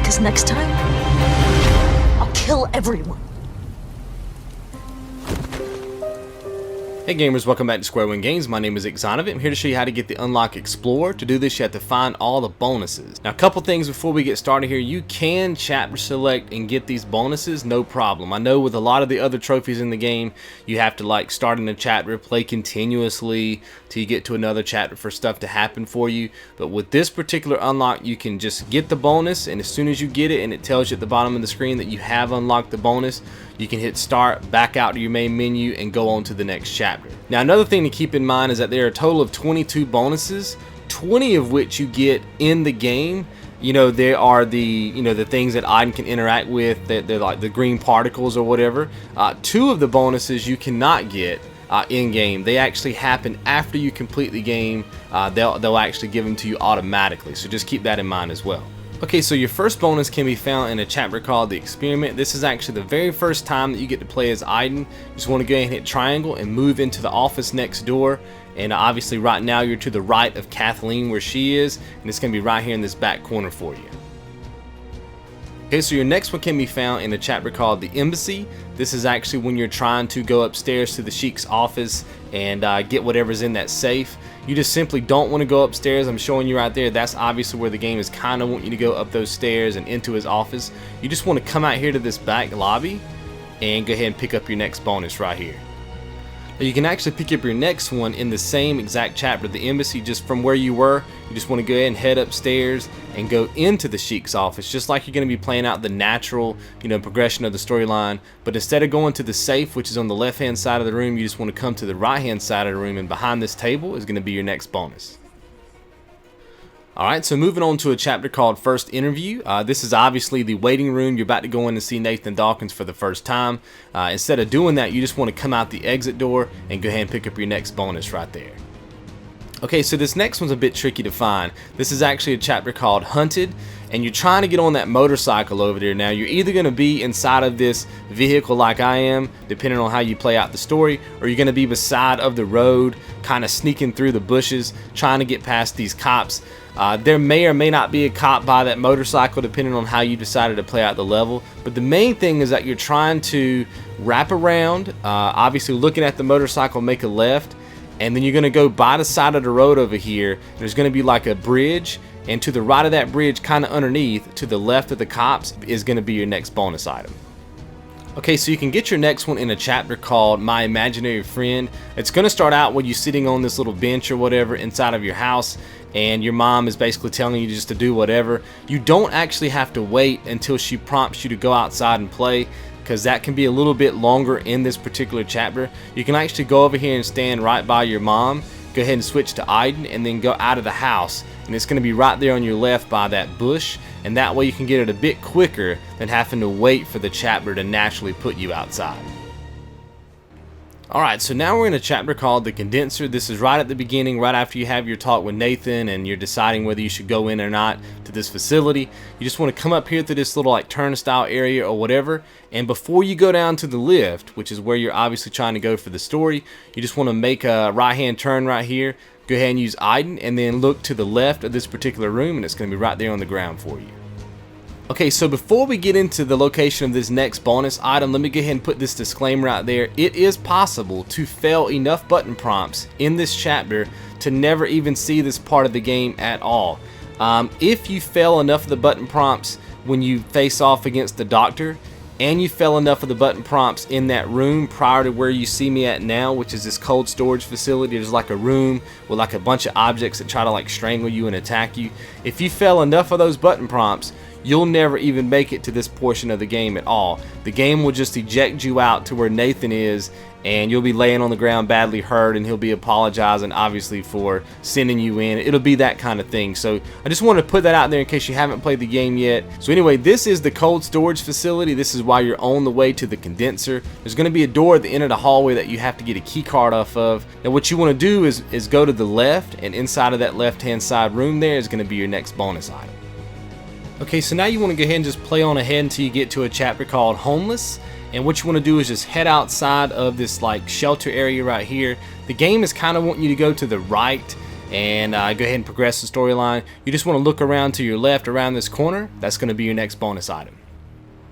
Because next time, I'll kill everyone. Hey gamers, welcome back to Square One Games. My name is Exonovit. I'm here to show you how to get the Unlock Explorer. To do this, you have to find all the bonuses. Now, a couple things before we get started here. You can chapter select and get these bonuses, no problem. I know with a lot of the other trophies in the game, you have to like start in a chapter, play continuously till you get to another chapter for stuff to happen for you. But with this particular unlock, you can just get the bonus, and as soon as you get it and it tells you at the bottom of the screen that you have unlocked the bonus, you can hit start, back out to your main menu, and go on to the next chapter. Now, another thing to keep in mind is that there are a total of 22 bonuses, 20 of which you get in the game. You know, there are the the things that Aiden can interact with, that they're like the green particles or whatever. 2 of the bonuses you cannot get in game. They actually happen after you complete the game. They'll actually give them to you automatically, so just keep that in mind as well. Okay, so your first bonus can be found in a chapter called The Experiment. This is actually the very first time that you get to play as Aiden. You just want to go ahead and hit triangle and move into the office next door. And obviously right now you're to the right of Kathleen where she is, and it's going to be right here in this back corner for you. Okay, so your next one can be found in a chapter called The Embassy. This is actually when you're trying to go upstairs to the Sheik's office and get whatever's in that safe. You just simply don't want to go upstairs. I'm showing you right there. That's obviously where the game is kind of wanting you to go, up those stairs and into his office. You just want to come out here to this back lobby and go ahead and pick up your next bonus right here. Now, you can actually pick up your next one in the same exact chapter, The Embassy, just from where you were. You just want to go ahead and head upstairs and go into the Sheik's office, just like you're going to be playing out the natural, progression of the storyline. But instead of going to the safe, which is on the left-hand side of the room, you just want to come to the right-hand side of the room, and behind this table is going to be your next bonus. Alright, so moving on to a chapter called First Interview. This is obviously the waiting room. You're about to go in and see Nathan Dawkins for the first time. Instead of doing that, you just want to come out the exit door and go ahead and pick up your next bonus right there. Okay, so this next one's a bit tricky to find. This is actually a chapter called Hunted, and you're trying to get on that motorcycle over there. Now, you're either going to be inside of this vehicle like I am, depending on how you play out the story, or you're going to be beside of the road, kind of sneaking through the bushes, trying to get past these cops. There may or may not be a cop by that motorcycle, depending on how you decided to play out the level. But the main thing is that you're trying to wrap around, obviously looking at the motorcycle, make a left, and then you're going to go by the side of the road over here. There's going to be like a bridge, and to the right of that bridge, kind of underneath, to the left of the cops, is going to be your next bonus item. Okay, so you can get your next one in a chapter called My Imaginary Friend. It's going to start out with you sitting on this little bench or whatever inside of your house, and your mom is basically telling you just to do whatever. You don't actually have to wait until she prompts you to go outside and play, because that can be a little bit longer in this particular chapter. You can actually go over here and stand right by your mom, go ahead and switch to Aiden, and then go out of the house, and it's going to be right there on your left by that bush, and that way you can get it a bit quicker than having to wait for the chapter to naturally put you outside. Alright, so now we're in a chapter called The Condenser. This is right at the beginning, right after you have your talk with Nathan and you're deciding whether you should go in or not to this facility. You just want to come up here to this little like turnstile area or whatever, and before you go down to the lift, which is where you're obviously trying to go for the story, you just want to make a right hand turn right here. Go ahead and use Aiden, and then look to the left of this particular room, and it's going to be right there on the ground for you. Okay, so before we get into the location of this next bonus item, let me go ahead and put this disclaimer out there. It is possible to fail enough button prompts in this chapter to never even see this part of the game at all. If you fail enough of the button prompts when you face off against the doctor, and you fail enough of the button prompts in that room prior to where you see me at now, which is this cold storage facility. There's like a room with like a bunch of objects that try to like strangle you and attack you. If you fail enough of those button prompts, you'll never even make it to this portion of the game at all. The game will just eject you out to where Nathan is, and you'll be laying on the ground badly hurt, and he'll be apologizing obviously for sending you in. It'll be that kind of thing. So I just wanted to put that out there in case you haven't played the game yet. So anyway, this is the cold storage facility. This is why you're on the way to the condenser. There's going to be a door at the end of the hallway that you have to get a key card off of. Now what you want to do is go to the left, and inside of that left hand side room there is going to be your next bonus item. Okay, so now you want to go ahead and just play on ahead until you get to a chapter called Homeless. And what you want to do is just head outside of this like shelter area right here. The game is kind of wanting you to go to the right and go ahead and progress the storyline. You just want to look around to your left around this corner. That's going to be your next bonus item.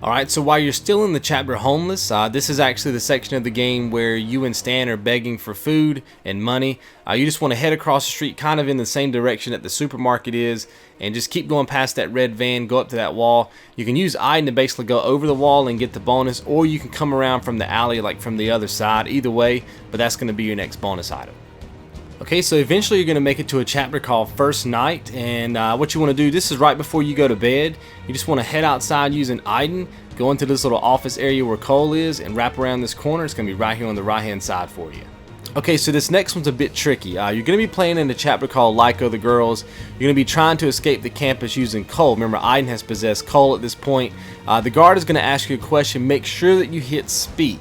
Alright, so while you're still in the chapter Homeless, this is actually the section of the game where you and Stan are begging for food and money. You just want to head across the street kind of in the same direction that the supermarket is, and just keep going past that red van, go up to that wall. You can use Iden to basically go over the wall and get the bonus, or you can come around from the alley like from the other side, either way, but that's going to be your next bonus item. Okay, so eventually you're going to make it to a chapter called First Night, and what you want to do, this is right before you go to bed. You just want to head outside using Iden, go into this little office area where Cole is, and wrap around this corner. It's going to be right here on the right hand side for you. Okay, so this next one's a bit tricky. You're going to be playing in a chapter called Lyco the Girls. You're going to be trying to escape the campus using Cole. Remember, Iden has possessed Cole at this point. The guard is going to ask you a question. Make sure that you hit speak.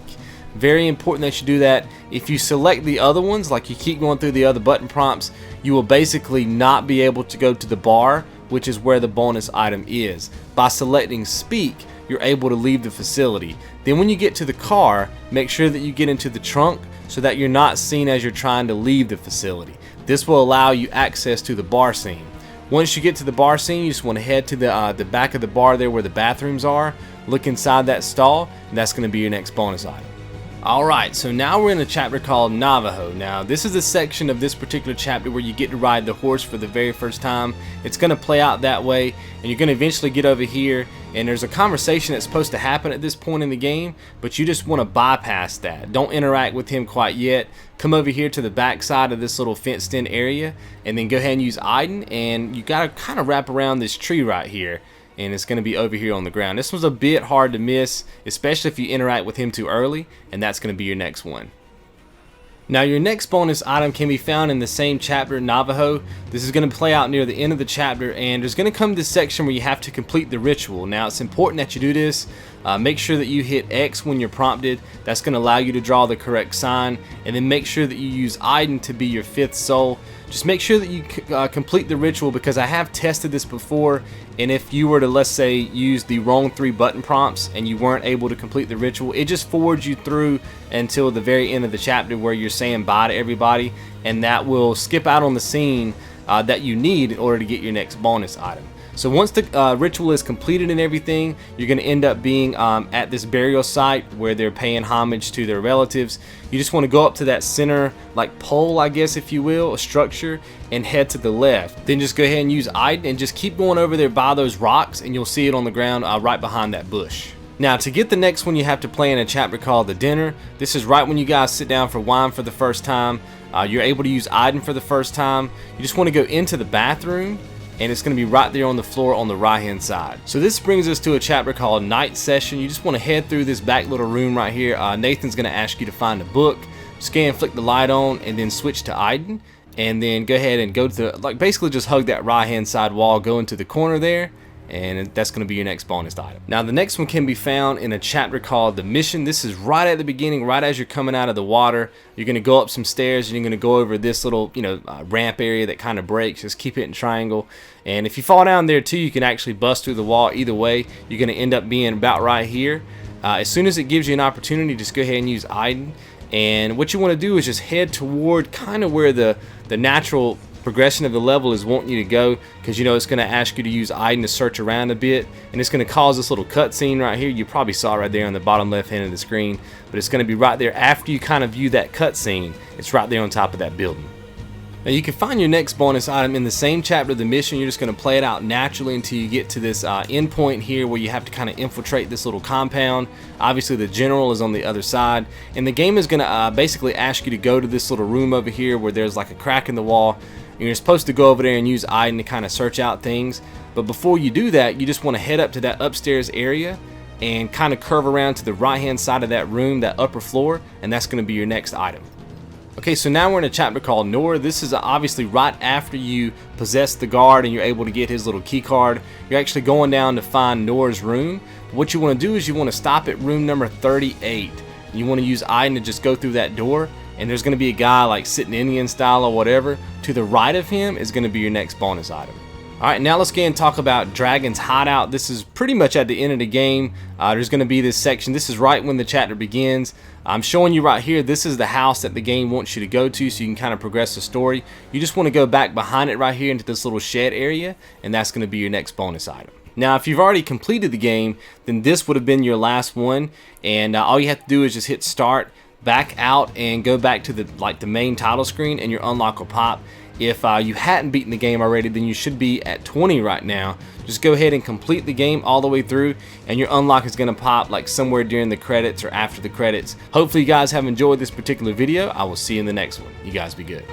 Very important that you do that. If you select the other ones, like you keep going through the other button prompts, you will basically not be able to go to the bar, which is where the bonus item is. By selecting speak, you're able to leave the facility. Then when you get to the car, make sure that you get into the trunk so that you're not seen as you're trying to leave the facility. This will allow you access to the bar scene. Once you get to the bar scene, you just want to head to the back of the bar there where the bathrooms are. Look inside that stall, and that's going to be your next bonus item. Alright, so now we're in a chapter called Navajo. Now, this is a section of this particular chapter where you get to ride the horse for the very first time. It's going to play out that way, and you're going to eventually get over here, and there's a conversation that's supposed to happen at this point in the game, but you just want to bypass that. Don't interact with him quite yet. Come over here to the back side of this little fenced-in area, and then go ahead and use Iden, and you got to kind of wrap around this tree right here. And it's going to be over here on the ground. This was a bit hard to miss, especially if you interact with him too early, and that's going to be your next one. Now, your next bonus item can be found in the same chapter, Navajo. This is going to play out near the end of the chapter, and there's going to come this section where you have to complete the ritual. Now, it's important that you do this. Make sure that you hit X when you're prompted. That's going to allow you to draw the correct sign, and then make sure that you use Iden to be your 5th soul. Just make sure that you complete the ritual, because I have tested this before, and if you were to, let's say, use the wrong 3 button prompts and you weren't able to complete the ritual, it just forwards you through until the very end of the chapter where you're saying bye to everybody, and that will skip out on the scene that you need in order to get your next bonus item. So once the ritual is completed and everything, you're going to end up being at this burial site where they're paying homage to their relatives. You just want to go up to that center, like pole, I guess, if you will, a structure, and head to the left. Then just go ahead and use Iden and just keep going over there by those rocks, and you'll see it on the ground right behind that bush. Now, to get the next one, you have to play in a chapter called The Dinner. This is right when you guys sit down for wine for the first time. You're able to use Iden for the first time. You just want to go into the bathroom, and it's going to be right there on the floor on the right hand side. So this brings us to a chapter called Night Session. You just want to head through this back little room right here. Nathan's going to ask you to find a book. Just go ahead and flick the light on, and then switch to Iden, and then go ahead and go to basically just hug that right hand side wall, go into the corner there, and that's going to be your next bonus item. Now, the next one can be found in a chapter called The Mission. This is right at the beginning, right as you're coming out of the water. You're going to go up some stairs, and you're going to go over this little, ramp area that kind of breaks. Just keep it in triangle. And if you fall down there too, you can actually bust through the wall. Either way, you're going to end up being about right here. As soon as it gives you an opportunity, just go ahead and use Iden. And what you want to do is just head toward kind of where the natural progression of the level is wanting you to go, because it's going to ask you to use Iden to search around a bit, and it's going to cause this little cutscene right here. You probably saw it right there on the bottom left hand of the screen, but it's going to be right there after you kind of view that cutscene. It's right there on top of that building. Now, you can find your next bonus item in the same chapter, The Mission. You're just going to play it out naturally until you get to this end point here where you have to kind of infiltrate this little compound. Obviously, the general is on the other side, and the game is going to basically ask you to go to this little room over here where there's like a crack in the wall. And you're supposed to go over there and use Iden to kind of search out things. But before you do that, you just want to head up to that upstairs area and kind of curve around to the right hand side of that room, that upper floor, and that's going to be your next item. Okay, so now we're in a chapter called Norah. This is obviously right after you possess the guard and you're able to get his little key card. You're actually going down to find Norah's room. What you want to do is you want to stop at room number 38. You want to use Iden to just go through that door, and there's going to be a guy like sitting Indian style or whatever. To the right of him is going to be your next bonus item. Alright, now let's go and talk about Dragon's Hideout. This is pretty much at the end of the game. There's going to be this section. This is right when the chapter begins. I'm showing you right here, this is the house that the game wants you to go to so you can kind of progress the story. You just want to go back behind it right here into this little shed area, and that's going to be your next bonus item. Now, if you've already completed the game, then this would have been your last one, and all you have to do is just hit start, back out, and go back to the main title screen, and your unlock will pop. If you hadn't beaten the game already, then you should be at 20 right now. Just go ahead and complete the game all the way through, and your unlock is going to pop like somewhere during the credits or after the credits. Hopefully you guys have enjoyed this particular video. I will see you in the next one. You guys be good.